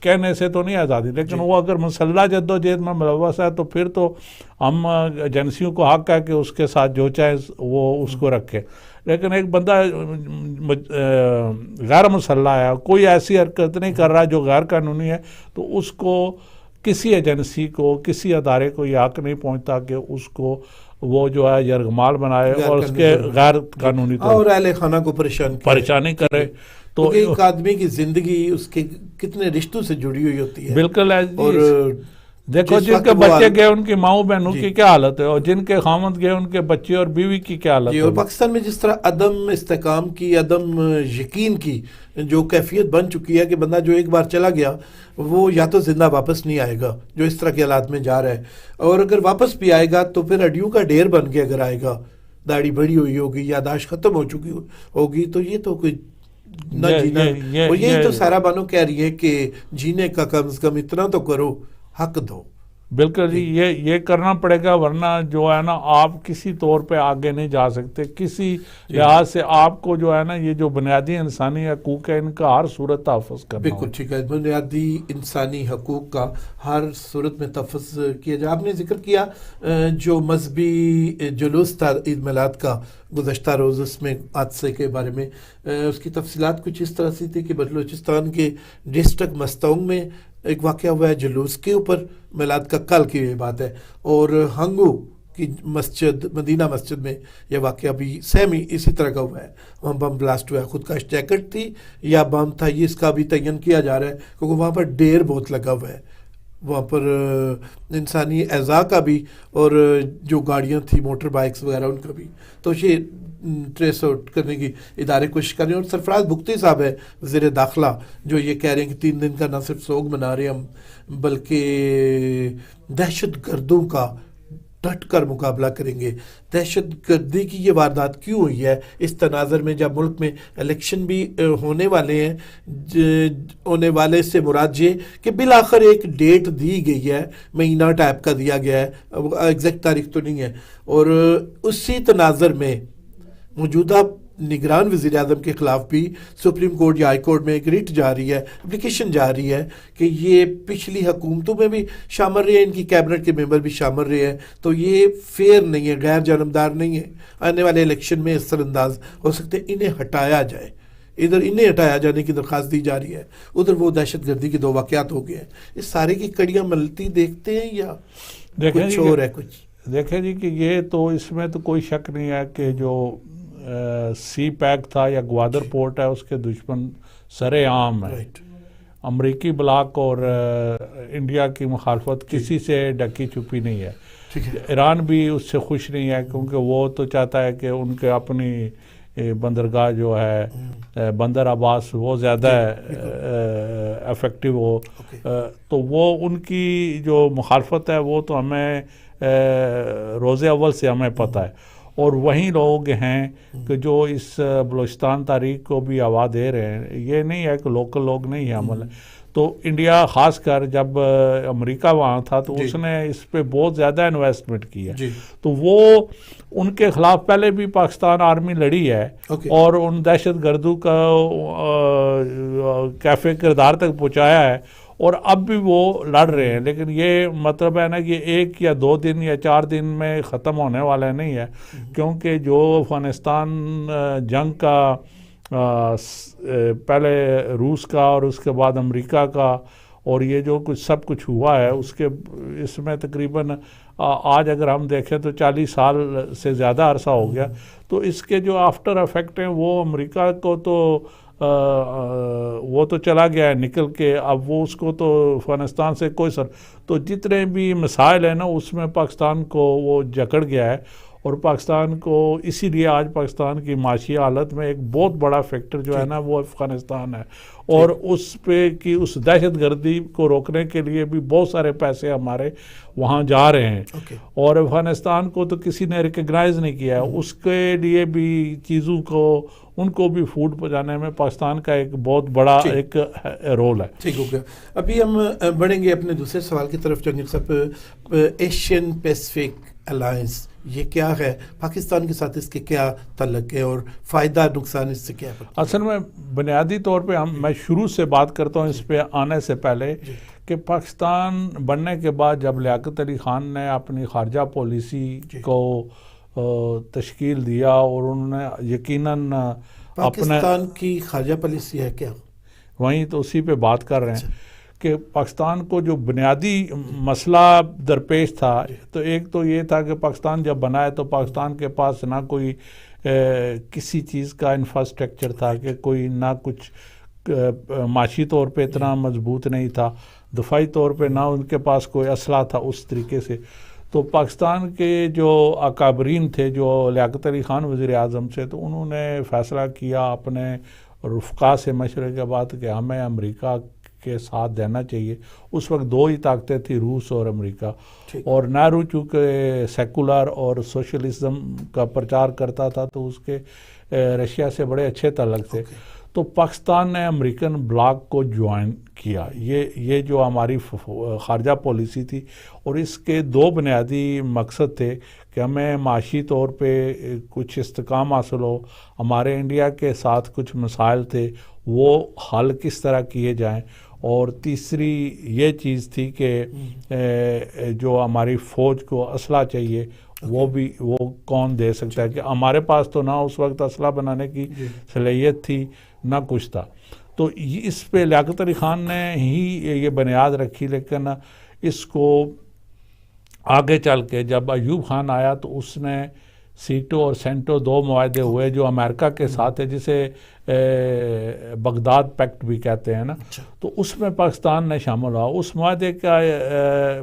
کہنے سے تو نہیں آزادی, لیکن وہ اگر مسلح جدوجہد میں ملوث ہے تو پھر تو ہم ایجنسیوں کو حق ہے کہ اس کے ساتھ جو چاہے وہ اس کو رکھے. لیکن ایک بندہ غیر مسلح ہے, کوئی ایسی حرکت نہیں کر رہا جو غیر قانونی ہے, تو اس کو کسی ایجنسی کو, کسی ادارے کو یہ حق نہیں پہنچتا کہ اس کو وہ جو ہے یرغمال بنائے اور اس کے غیر قانونی اور اہل خانہ کو پریشانی کرے. تو ایک آدمی کی زندگی اس کے کتنے رشتوں سے جڑی ہوئی ہوتی ہے. بالکل ہے. اور دیکھو جن کے بچے گئے ان کی ماؤں بہنوں کی کیا حالت ہے, اور جن کے خامند گئے ان کے بچے اور بیوی کی کیا حالت ہے. اور پاکستان میں جس طرح عدم استحکام کی, عدم یقین کی جو کیفیت بن چکی ہے کہ بندہ جو ایک بار چلا گیا وہ یا تو زندہ واپس نہیں آئے گا, جو اس طرح کے حالات میں جا رہا ہے, اور اگر واپس بھی آئے گا تو پھر ہڈیوں کا ڈھیر بن کے اگر آئے گا, داڑھی بڑی ہوئی ہوگی, یاداشت ختم ہو چکی ہوگی, تو یہ تو کوئی نہ جینا. اور یہی تو سارا بانو کہہ رہی ہے کہ جینے کا کم از کم اتنا تو کرو, حق دو. بالکل جی, یہ کرنا پڑے گا, ورنہ جو ہے نا آپ کسی طور پہ آگے نہیں جا سکتے. کسی لحاظ سے آپ کو جو ہے نا یہ جو بنیادی انسانی حقوق ہے ان کا ہر صورت تحفظ کرنا. بالکل ٹھیک ہے, بنیادی انسانی حقوق کا ہر صورت میں تحفظ کیا جائے. آپ نے ذکر کیا جو مذہبی جلوس تھا عید میلاد کا گزشتہ روز, اس میں حادثے کے بارے میں اس کی تفصیلات کچھ اس طرح سے تھی کہ بلوچستان کے ڈسٹرکٹ مستونگ میں ایک واقعہ ہوا ہے جلوس کے اوپر, میلاد کا کل کی یہ بات ہے, اور ہنگو کی مسجد, مدینہ مسجد میں یہ واقعہ بھی سیم ہی اسی طرح کا ہوا ہے. وہاں بم بلاسٹ ہوا ہے, خود کش جیکٹ تھی یا بم تھا یہ اس کا بھی تعین کیا جا رہا ہے, کیونکہ وہاں پر ڈیر بہت لگا ہوا ہے, وہاں پر انسانی اعضاء کا بھی اور جو گاڑیاں تھیں موٹر بائکس وغیرہ ان کا بھی. تو یہ ٹریس آؤٹ کرنے کی ادارے کوشش کر رہے ہیں. اور سرفراز بگٹی صاحب ہے وزیر داخلہ, جو یہ کہہ رہے ہیں کہ 3 دن کا نہ صرف سوگ منا رہے ہیں ہم, بلکہ دہشت گردوں کا ڈٹ کر مقابلہ کریں گے. دہشت گردی کی یہ واردات کیوں ہوئی ہے اس تناظر میں, جب ملک میں الیکشن بھی ہونے والے ہیں, ہونے والے سے مراد یہ کہ بالآخر ایک ڈیٹ دی گئی ہے, مہینہ ٹائپ کا دیا گیا ہے, ایگزیکٹ تاریخ تو نہیں ہے, اور اسی تناظر میں موجودہ نگران وزیر اعظم کے خلاف بھی سپریم کورٹ یا ہائی کورٹ میں ایک ریٹ جا رہی ہے, اپلیکیشن جا رہی ہے کہ یہ پچھلی حکومتوں میں بھی شامل رہے ہیں, ان کی کیبنٹ کے ممبر بھی شامل رہے ہیں, تو یہ فیئر نہیں ہے, غیر جانبدار نہیں ہے. آنے والے الیکشن میں اس طرح انداز ہو سکتے ہیں, انہیں ہٹایا جائے. ادھر انہیں ہٹایا جانے کی درخواست دی جا رہی ہے, ادھر وہ دہشت گردی کے 2 واقعات ہو گئے ہیں. اس سارے کی کڑیاں ملتی دیکھتے ہیں یا کچھ اور ہے کچھ؟ دیکھیں جی کہ یہ تو اس میں تو کوئی شک نہیں ہے کہ جو سی پیک تھا یا گوادر پورٹ ہے اس کے دشمن سرے عام ہے. امریکی بلاک اور انڈیا کی مخالفت کسی سے ڈکی چھپی نہیں ہے. ایران بھی اس سے خوش نہیں ہے, کیونکہ وہ تو چاہتا ہے کہ ان کے اپنی بندرگاہ جو ہے بندر عباس وہ زیادہ افیکٹو ہو. تو وہ ان کی جو مخالفت ہے وہ تو ہمیں روز اول سے ہمیں پتہ ہے. اور وہیں لوگ ہیں کہ جو اس بلوچستان تحریک کو بھی ہوا دے رہے ہیں. یہ نہیں ہے کہ لوکل لوگ نہیں ہے عمل ہے. تو انڈیا خاص کر جب امریکہ وہاں تھا تو اس نے اس پہ بہت زیادہ انویسٹمنٹ کی ہے. تو وہ ان کے خلاف پہلے بھی پاکستان آرمی لڑی ہے اور ان دہشت گردوں کا کیفے کردار تک پہنچایا ہے, اور اب بھی وہ لڑ رہے ہیں، لیکن یہ مطلب ہے نا کہ 1 یا 2 دن یا 4 دن میں ختم ہونے والا نہیں ہے، کیونکہ جو افغانستان جنگ کا پہلے روس کا اور اس کے بعد امریکہ کا اور یہ جو کچھ سب کچھ ہوا ہے اس میں تقریباً آج اگر ہم دیکھیں تو 40 سال سے زیادہ عرصہ ہو گیا، تو اس کے جو آفٹر افیکٹ ہیں وہ امریکہ کو تو وہ تو چلا گیا ہے نکل کے، اب وہ اس کو تو افغانستان سے کوئی تو جتنے بھی مسائل ہیں نا اس میں پاکستان کو وہ جکڑ گیا ہے، اور پاکستان کو اسی لیے آج پاکستان کی معاشی حالت میں ایک بہت بڑا فیکٹر جو ہے نا وہ افغانستان ہے، اور اس پہ کی اس دہشت گردی کو روکنے کے لیے بھی بہت سارے پیسے ہمارے وہاں جا رہے ہیں، اور افغانستان کو تو کسی نے ریکگنائز نہیں کیا ہے، اس کے لیے بھی چیزوں کو ان کو بھی فوڈ پہنچانے میں پاکستان کا ایک بہت بڑا ایک رول ہے۔ ٹھیک ہو گیا، ابھی ہم بڑھیں گے اپنے دوسرے سوال کی طرف۔ جنگل صاحب، ایشین پیسفک الائنس یہ کیا ہے؟ پاکستان کے ساتھ اس کے کیا تعلق ہے اور فائدہ نقصان اس سے کیا ہے؟ اصل میں بنیادی طور پہ میں شروع سے بات کرتا ہوں اس پہ آنے سے پہلے کہ پاکستان بننے کے بعد جب لیاقت علی خان نے اپنی خارجہ پالیسی کو تشکیل دیا اور انہوں نے یقیناً پاکستان کی خارجہ پالیسی ہے کیا؟ وہیں تو اسی پہ بات کر رہے ہیں کہ پاکستان کو جو بنیادی مسئلہ درپیش تھا، تو ایک تو یہ تھا کہ پاکستان جب بنا ہے تو پاکستان کے پاس نہ کوئی کسی چیز کا انفراسٹرکچر تھا، کہ کوئی نہ کچھ معاشی طور پہ اتنا مضبوط نہیں تھا، دفاعی طور پہ نہ ان کے پاس کوئی اسلحہ تھا اس طریقے سے۔ تو پاکستان کے جو اکابرین تھے جو لیاقت علی خان وزیر اعظم سے، تو انہوں نے فیصلہ کیا اپنے رفقا سے مشورے کے بعد کہ ہمیں امریکہ کے ساتھ دینا چاہیے۔ اس وقت 2 ہی طاقتیں تھیں، روس اور امریکہ، اور نہرو چونکہ سیکولر اور سوشلزم کا پرچار کرتا تھا تو اس کے رشیا سے بڑے اچھے تعلق تھے، تو پاکستان نے امریکن بلاک کو جوائن کیا۔ یہ جو ہماری خارجہ پالیسی تھی، اور اس کے 2 بنیادی مقصد تھے کہ ہمیں معاشی طور پہ کچھ استحکام حاصل ہو، ہمارے انڈیا کے ساتھ کچھ مسائل تھے وہ حل کس طرح کیے جائیں، اور تیسری یہ چیز تھی کہ جو ہماری فوج کو اسلحہ چاہیے وہ کون دے سکتا ہے، کہ ہمارے پاس تو نہ اس وقت اسلحہ بنانے کی صلاحیت تھی نہ کچھ تھا۔ تو اس پہ لیاقت علی خان نے ہی یہ بنیاد رکھی، لیکن اس کو آگے چل کے جب ایوب خان آیا تو اس نے سیٹو اور سینٹو 2 معاہدے ہوئے جو امریکہ کے ساتھ ہے، جسے بغداد پیکٹ بھی کہتے ہیں نا، تو اس میں پاکستان نے شامل ہوا۔ اس معاہدے کا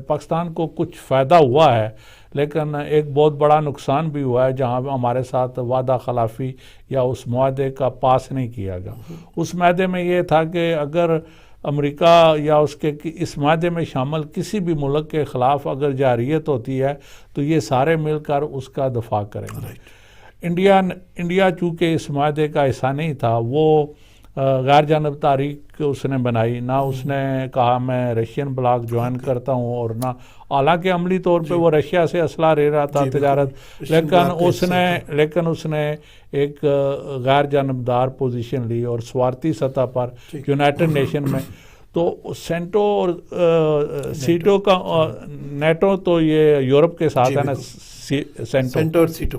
پاکستان کو کچھ فائدہ ہوا ہے، لیکن ایک بہت بڑا نقصان بھی ہوا ہے جہاں ہمارے ساتھ وعدہ خلافی یا اس معاہدے کا پاس نہیں کیا گیا۔ اس معاہدے میں یہ تھا کہ اگر امریکہ یا اس معاہدے میں شامل کسی بھی ملک کے خلاف اگر جارحیت ہوتی ہے تو یہ سارے مل کر اس کا دفاع کریں گے۔ انڈیا چونکہ اس معاہدے کا حصہ نہیں تھا، وہ غیر جانب تاریخ اس نے بنائی، نہ اس نے کہا میں رشین بلاک جوائن کرتا ہوں، اور نہ حالانکہ عملی طور پہ وہ رشیا سے اسلحہ لے رہا تھا تجارت، لیکن اس نے ایک غیر جانبدار پوزیشن لی، اور سوارتی سطح پر یونائٹڈ نیشن میں تو سینٹو اور سیٹو کا نیٹو تو یہ یورپ کے ساتھ ہے نا، سینٹو اور سیٹو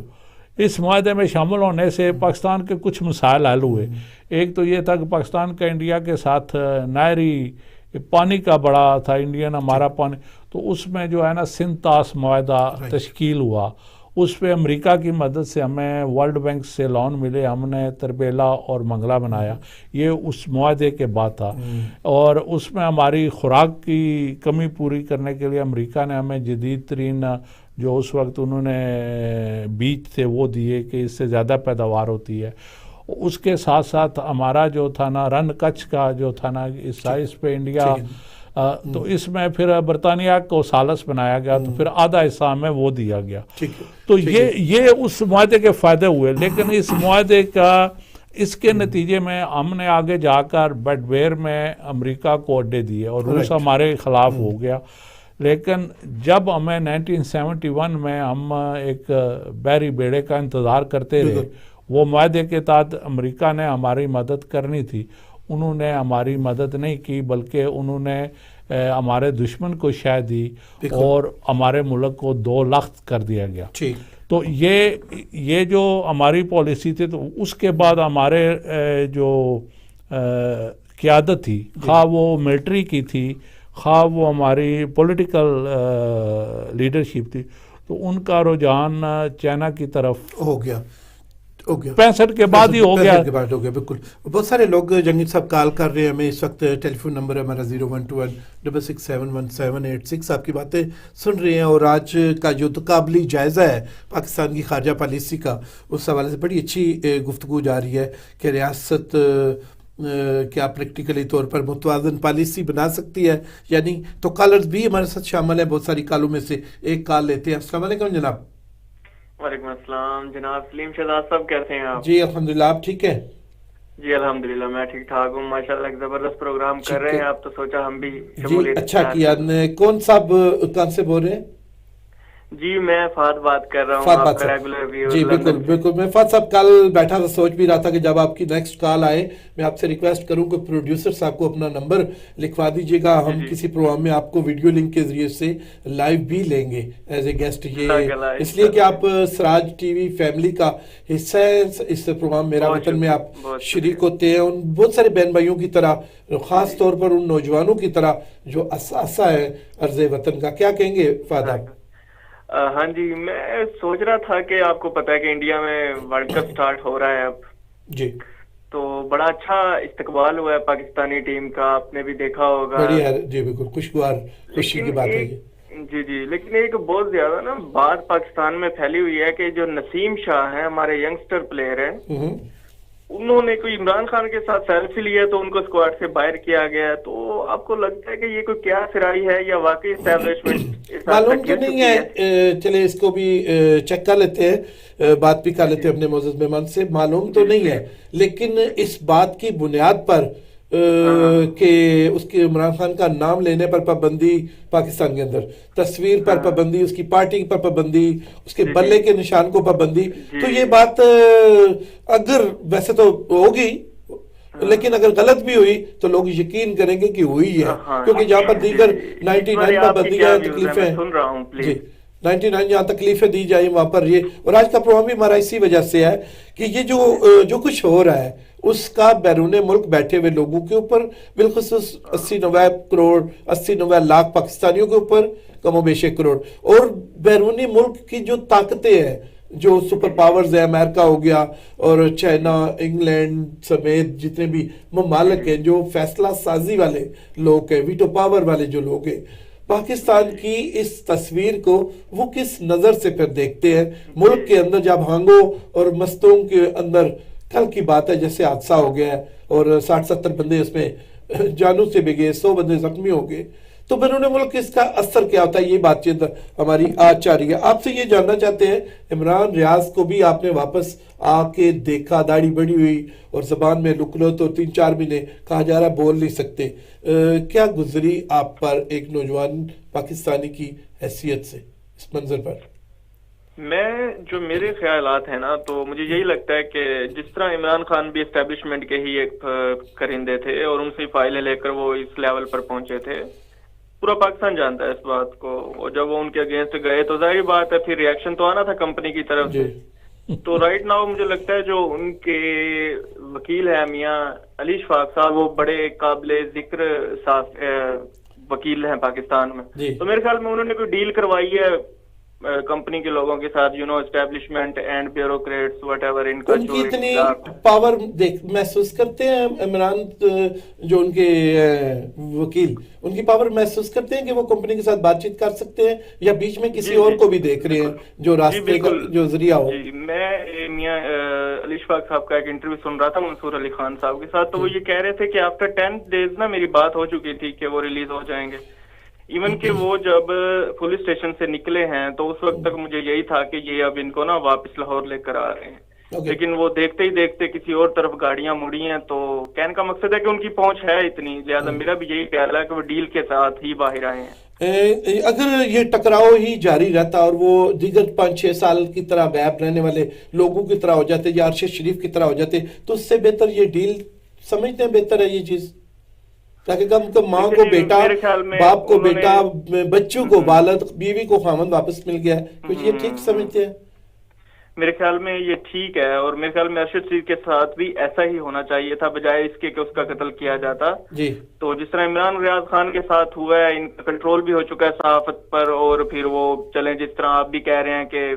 اس معاہدے میں شامل ہونے سے پاکستان کے کچھ مسائل حل ہوئے۔ ایک تو یہ تھا کہ پاکستان کا انڈیا کے ساتھ نہری پانی کا بڑا تھا، انڈین ہمارا پانی، تو اس میں جو ہے نا سنتاس معاہدہ تشکیل ہوا، اس پہ امریکہ کی مدد سے ہمیں ورلڈ بینک سے لون ملے، ہم نے تربیلا اور منگلہ بنایا، یہ اس معاہدے کے بعد تھا، اور اس میں ہماری خوراک کی کمی پوری کرنے کے لیے امریکہ نے ہمیں جدید ترین جو اس وقت انہوں نے بیج تھے وہ دیے کہ اس سے زیادہ پیداوار ہوتی ہے۔ اس کے ساتھ ساتھ ہمارا جو تھا نا رن کچھ کا جو تھا نا اس سائز پہ انڈیا، تو اس میں پھر برطانیہ کو سالس بنایا گیا، تو پھر آدھا حصہ ہمیں وہ دیا گیا، تو یہ اس معاہدے کے فائدے ہوئے۔ لیکن اس معاہدے کا اس کے نتیجے میں ہم نے آگے جا کر بیڈویر میں امریکہ کو اڈے دیے اور روس ہمارے خلاف ہو گیا۔ لیکن جب ہمیں 1971 میں ہم ایک بحری بیڑے کا انتظار کرتے رہے، وہ معاہدے کے تحت امریکہ نے ہماری مدد کرنی تھی، انہوں نے ہماری مدد نہیں کی بلکہ انہوں نے ہمارے دشمن کو شہ دی اور ہمارے ملک کو 2 لاکھ کر دیا گیا. تو یہ جو ہماری پالیسی تھی تو اس کے بعد ہمارے جو قیادت تھی خواہ وہ ملٹری کی تھی خواہ وہ ہماری پولیٹیکل لیڈرشپ تھی تو ان کا رجحان چائنا کی طرف ہو گیا 65 کے بعد ہی ہو گیا. بالکل. بہت سارے لوگ جہانگیر صاحب کال کر رہے ہیں ہمیں اس وقت. ٹیلی فون نمبر ہے ہمارا 01216671786. آپ کی باتیں سن رہے ہیں اور آج کا جو تقابلی جائزہ ہے پاکستان کی خارجہ پالیسی کا اس حوالے سے بڑی اچھی گفتگو جا رہی ہے کہ ریاست کیا پریکٹیکلی طور پر متوازن پالیسی بنا سکتی ہے یعنی. تو کالرز بھی ہمارے ساتھ شامل ہیں بہت ساری کالوں میں سے ایک کال لیتے ہیں. السلام علیکم جناب. وعلیکم السلام جناب. سلیم شہزاد صاحب کیسے ہیں آپ؟ جی الحمدللہ. آپ ٹھیک ہیں؟ جی الحمدللہ میں ٹھیک ٹھاک ہوں ماشاءاللہ. ایک زبردست پروگرام کر رہے ہیں آپ تو سوچا ہم بھی جی اچھا کیا. کون صاحب کہاں سے بول رہے ہیں؟ جی میں فہد بات کر رہا ہوں آپ کا ریگولر ویور. جی بالکل بالکل. میں فہد صاحب کل بیٹھا تھا سوچ بھی رہا تھا کہ جب آپ کی نیکسٹ کال آئے میں آپ سے ریکویسٹ کروں کہ پروڈیوسر صاحب کو اپنا نمبر لکھوا دیجیے گا. ہم کسی پروگرام میں آپ کو ویڈیو لنک کے ذریعے سے لائیو بھی لیں گے ایز اے گیسٹ. یہ اس لیے کہ آپ سراج ٹی وی فیملی کا حصہ ہے. اس پروگرام میرا وطن میں آپ شریک ہوتے ہیں ان بہت سارے بہن بھائیوں کی طرح خاص طور پر ان نوجوانوں کی طرح جو اثاثہ ہے عرض وطن کا. کیا کہیں گے فہد آپ؟ ہاں جی میں سوچ رہا تھا کہ آپ کو پتا ہے کہ انڈیا میں ورلڈ کپ سٹارٹ ہو رہا ہے اب. جی تو بڑا اچھا استقبال ہوا ہے پاکستانی ٹیم کا آپ نے بھی دیکھا ہوگا. بڑھیا. جی بالکل خوشگوار خوشی کی بات ہے یہ. جی جی لیکن ایک بہت زیادہ نا بات پاکستان میں پھیلی ہوئی ہے کہ جو نسیم شاہ ہیں ہمارے ینگسٹر پلیئر ہیں انہوں نے کوئی عمران خان کے ساتھ سیلفی لی ہے تو ان کو اسکواڈ سے باہر کیا گیا ہے. تو آپ کو لگتا ہے کہ یہ کوئی کیا سرائی ہے یا واقعی اسٹیبلشمنٹ معلوم تو نہیں ہے. چلے اس کو بھی چیک کر لیتے ہیں بات بھی کر لیتے ہیں اپنے معزز مہمان سے. معلوم تو نہیں ہے لیکن اس بات کی بنیاد پر کہ اس کے عمران خان کا نام لینے پر پابندی پاکستان کے اندر, تصویر پر پابندی, اس کی پارٹی پر پابندی, اس کے بلے کے نشان کو پابندی, تو یہ بات اگر ویسے تو ہوگی لیکن اگر غلط بھی ہوئی تو لوگ یقین کریں گے کہ ہوئی ہے کیونکہ جہاں پر دیگر 99 پابندیاں تکلیفیں جی 99 جہاں تکلیفیں دی جائیں وہاں پر یہ. اور آج کا پروگرام بھی ہمارا اسی وجہ سے ہے کہ یہ جو کچھ ہو رہا ہے اس کا بیرون ملک بیٹھے ہوئے لوگوں کے اوپر بالخصوص 80-90 کروڑ 80-90 لاکھ پاکستانیوں کے اوپر کم و بیش 1 کروڑ اور بیرونی ملک کی جو طاقتیں ہیں جو سپر پاورز ہیں امریکہ ہو گیا اور چائنا انگلینڈ سمیت جتنے بھی ممالک ہیں جو فیصلہ سازی والے لوگ ہیں ویٹو پاور والے جو لوگ ہیں پاکستان کی اس تصویر کو وہ کس نظر سے پھر دیکھتے ہیں ملک کے اندر جب ہانگوں اور مستوں کے اندر. کل کی بات ہے جیسے حادثہ ہو گیا ہے اور 60-70 بندے اس میں جانوں سے بھی گئے 100 بندے زخمی ہو گئے تو بیرون ملک اس کا اثر کیا ہوتا ہے یہ بات چیت ہماری آج چاہ رہی ہے. آپ سے یہ جاننا چاہتے ہیں عمران ریاض کو بھی آپ نے واپس آ کے دیکھا داڑھی بڑی ہوئی اور زبان میں لکلو تو 3-4 مہینے کہا جا رہا بول نہیں سکتے. کیا گزری آپ پر ایک نوجوان پاکستانی کی حیثیت سے اس منظر پر؟ میں جو میرے خیالات ہیں نا تو مجھے یہی لگتا ہے کہ جس طرح عمران خان بھی اسٹیبلشمنٹ کے ہی ایک کرندے تھے اور ان سے فائلیں لے کر وہ اس لیول پر پہنچے تھے پورا پاکستان جانتا ہے اس بات کو. اور جب وہ ان کے اگینسٹ گئے تو ظاہر بات ہے پھر ریاکشن تو آنا تھا کمپنی کی طرف سے. تو رائٹ ناؤ مجھے لگتا ہے جو ان کے وکیل ہیں میاں علی اشفاق صاحب وہ بڑے قابل ذکر وکیل ہیں پاکستان میں. تو میرے خیال میں انہوں نے کوئی ڈیل کروائی ہے کمپنی کے لوگوں کے ساتھ establishment and bureaucrats what ever ان کا ان کی اتنی پاور محسوس کرتے ہیں عمران جو ان کے وکیل ان کی پاور محسوس کرتے ہیں کہ وہ کمپنی کے ساتھ بات چیت کر سکتے ہیں یا بیچ میں کسی اور کو بھی دیکھ رہے ہیں جو راستے کا جو ذریعہ ہو؟ میں میاں علی اشفاق صاحب کا ایک انٹرویو سن رہا تھا منصور علی خان صاحب کے ساتھ تو وہ یہ کہہ رہے تھے کہ آفٹر 10 days نا میری بات ہو چکی تھی کہ وہ ریلیز ہو جائیں گے. ایون کہ وہ جب پولیس اسٹیشن سے نکلے ہیں تو اس وقت تک مجھے یہی تھا کہ یہ اب ان کو نا واپس لاہور لے کر آ رہے ہیں لیکن وہ دیکھتے ہی دیکھتے کسی اور طرف گاڑیاں مڑی ہیں. تو کہنے کا مقصد ہے کہ ان کی پہنچ ہے اتنی لہٰذا میرا بھی یہی خیال ہے کہ وہ ڈیل کے ساتھ ہی باہر آئے ہیں. اگر یہ ٹکراؤ ہی جاری رہتا اور وہ دیگر 5-6 سال کی طرح غائب رہنے والے لوگوں کی طرح ہو جاتے یا ارشد شریف کی طرح ہو جاتے تو اس سے بہتر یہ ڈیل سمجھتے ہیں بہتر ہے یہ چیز، تاکہ کم کم ماں کو دیکھیے جی، بیٹا، میرے خیال میں باپ کو انہوں نے- بیٹا، بچوں کو والد، بیوی کو خامند واپس مل گیا ہے، کچھ یہ ٹھیک سمجھتے ہیں؟ میرے خیال میں یہ ٹھیک ہے، اور میرے خیال میں ارشد سعید کے ساتھ بھی ایسا ہی ہونا چاہیے تھا، بجائے اس کے کہ اس کا قتل کیا جاتا۔ جی تو جس طرح عمران ریاض خان کے ساتھ ہوا ہے، ان کا کنٹرول بھی ہو چکا ہے صحافت پر، اور پھر وہ چلیں جس طرح آپ بھی کہہ رہے ہیں کہ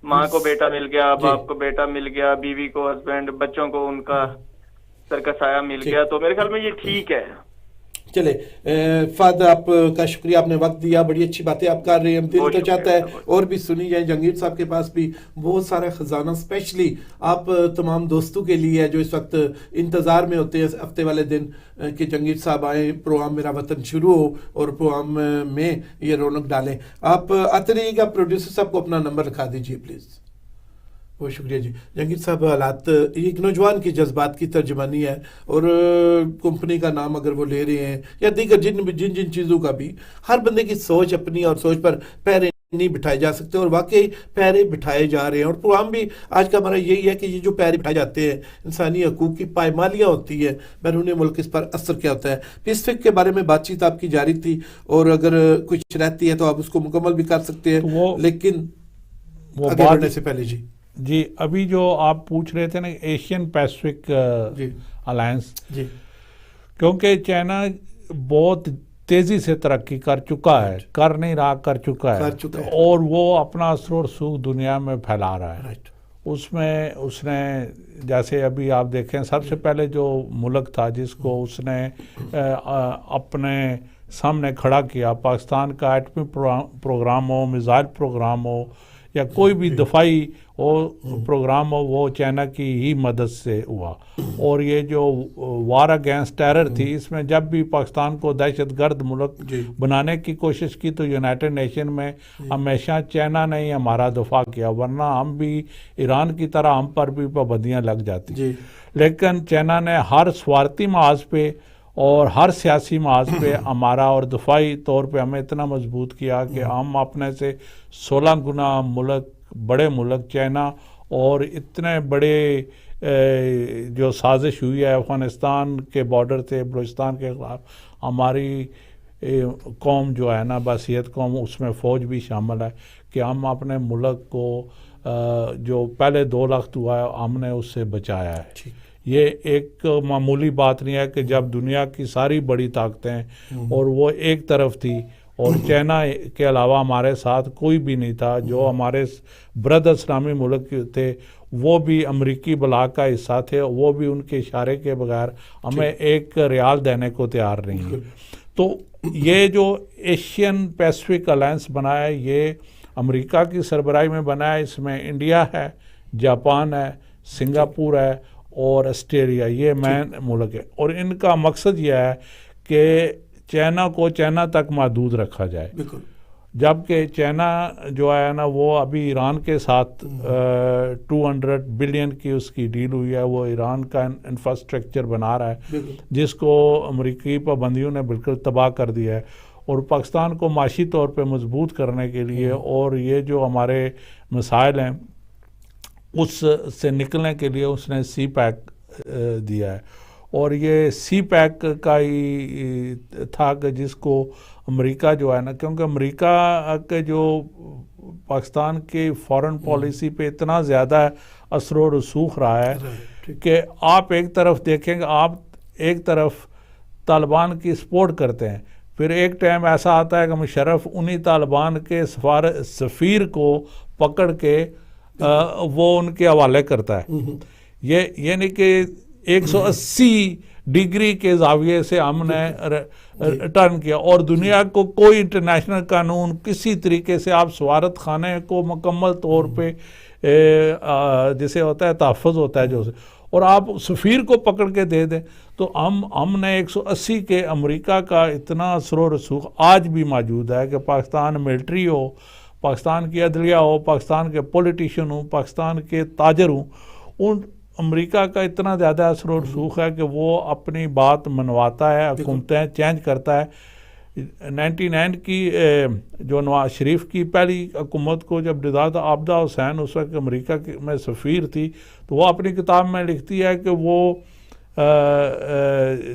ماں کو بیٹا مل گیا، جی۔ باپ کو بیٹا مل گیا، بیوی کو ہسبینڈ، بچوں کو ان کا سر کا سایہ مل گیا، تو میرے خیال میں یہ ٹھیک ہے۔ چلے فہد، آپ کا شکریہ، آپ نے وقت دیا، بڑی اچھی باتیں آپ کر رہے ہیں، دل بہت تو چاہتا ہے شکریہ۔ اور بھی سنی جائیں۔ جہانگیر صاحب کے پاس بھی بہت سارا خزانہ اسپیشلی آپ تمام دوستوں کے لیے ہے جو اس وقت انتظار میں ہوتے ہیں ہفتے والے دن کہ جہانگیر صاحب آئیں، پروگرام میرا وطن شروع ہو اور پروگرام میں یہ رونق ڈالیں۔ آپ آتے رہیے گا، پروڈیوسر صاحب کو اپنا نمبر لکھا دیجیے پلیز۔ بہت شکریہ جی۔ جہانگیر صاحب، حالات ایک نوجوان کے جذبات کی ترجمانی ہے، اور کمپنی کا نام اگر وہ لے رہے ہیں یا دیگر جن چیزوں کا بھی، ہر بندے کی سوچ اپنی، اور سوچ پر پیرے نہیں بٹھائے جا سکتے، اور واقعی پیرے بٹھائے جا رہے ہیں۔ اور پروگرام بھی آج کا ہمارا یہی ہے کہ یہ جو پیرے بٹھائے جاتے ہیں، انسانی حقوق کی پائمالیاں ہوتی ہیں، بیرون ملک اس پر اثر کیا ہوتا ہے۔ پیسفک کے بارے میں بات چیت آپ کی جاری تھی، اور اگر کچھ رہتی ہے تو آپ اس کو مکمل بھی کر سکتے ہیں، لیکن آگے بڑھنے سے پہلے جی ابھی جو آپ پوچھ رہے تھے نا ایشین پیسفک الائنس، جی کیونکہ چائنا بہت تیزی سے ترقی کر چکا ہے، کر نہیں رہا، کر چکا ہے، اور وہ اپنا اثر و رسوخ دنیا میں پھیلا رہا ہے۔ اس میں اس نے جیسے ابھی آپ دیکھیں، سب سے پہلے جو ملک تھا جس کو اس نے اپنے سامنے کھڑا کیا، پاکستان کا ایٹمی پروگرام ہو، میزائل پروگرام ہو، یا کوئی بھی دفاعی پروگرام ہو، وہ چائنا کی ہی مدد سے ہوا۔ اور یہ جو وار اگینسٹ ٹیرر تھی، اس میں جب بھی پاکستان کو دہشت گرد ملک بنانے کی کوشش کی تو یونائٹڈ نیشن میں ہمیشہ چائنا نے ہی ہمارا دفاع کیا، ورنہ ہم بھی ایران کی طرح ہم پر بھی پابندیاں لگ جاتی۔ لیکن چائنا نے ہر سوارتی محاذ پہ اور ہر سیاسی محاذ پہ ہمارا اور دفاعی طور پہ ہمیں اتنا مضبوط کیا کہ ہم اپنے سے 16 گنا بڑے ملک چائنا، اور اتنے بڑے جو سازش ہوئی ہے افغانستان کے بارڈر سے بلوچستان کے خلاف، ہماری قوم جو ہے نا، بحیثیت قوم، اس میں فوج بھی شامل ہے، کہ ہم اپنے ملک کو جو پہلے 2 لاکھ ہوا ہے ہم نے اس سے بچایا ہے۔ یہ ایک معمولی بات نہیں ہے کہ جب دنیا کی ساری بڑی طاقتیں اور وہ ایک طرف تھی، اور چائنا کے علاوہ ہمارے ساتھ کوئی بھی نہیں تھا، جو ہمارے برد اسلامی ملک تھے وہ بھی امریکی بلاک کا حصہ تھے، وہ بھی ان کے اشارے کے بغیر ہمیں ایک ریال دینے کو تیار نہیں ہے۔ تو یہ جو ایشین پیسفک الائنس بنا ہے، یہ امریکہ کی سربراہی میں بنا ہے، اس میں انڈیا ہے، جاپان ہے، سنگاپور ہے اور آسٹریلیا، یہ مین ملک ہے، اور ان کا مقصد یہ ہے کہ چائنا کو چائنا تک محدود رکھا جائے۔ جبکہ چائنا جو ہے نا، وہ ابھی ایران کے ساتھ 200 بلین کی اس کی ڈیل ہوئی ہے، وہ ایران کا انفراسٹرکچر بنا رہا ہے، جس کو امریکی پابندیوں نے بالکل تباہ کر دیا ہے، اور پاکستان کو معاشی طور پہ مضبوط کرنے کے لیے، اور یہ جو ہمارے مسائل ہیں اس سے نکلنے کے لیے اس نے سی پیک دیا ہے، اور یہ سی پیک کا ہی تھا کہ جس کو امریکہ جو ہے نا، کیونکہ امریکہ کے جو پاکستان کی فارن پالیسی پہ اتنا زیادہ اثر و رسوخ رہا ہے کہ آپ ایک طرف دیکھیں گے، آپ ایک طرف طالبان کی سپورٹ کرتے ہیں، پھر ایک ٹائم ایسا آتا ہے کہ مشرف انہی طالبان کے سفیر کو پکڑ کے وہ ان کے حوالے کرتا ہے۔ یہ یعنی کہ 180 ڈگری کے زاویے سے ہم نے ٹرن کیا، اور دنیا کو کوئی انٹرنیشنل قانون کسی طریقے سے آپ سفارت خانے کو مکمل طور پہ جسے ہوتا ہے تحفظ ہوتا ہے جو، اور آپ سفیر کو پکڑ کے دے دیں، تو ہم نے 180 کے امریکہ کا اتنا اثر و رسوخ آج بھی موجود ہے کہ پاکستان ملٹری ہو، پاکستان کی عدلیہ ہو، پاکستان کے پولیٹیشین ہوں، پاکستان کے تاجر ہوں، ان امریکہ کا اتنا زیادہ اثر و رسوخ ہے کہ وہ اپنی بات منواتا ہے، حکومتیں چینج کرتا ہے۔ 99 کی جو نواز شریف کی پہلی حکومت کو جب نژاد عابدہ حسین اس وقت امریکہ میں سفیر تھی، تو وہ اپنی کتاب میں لکھتی ہے کہ وہ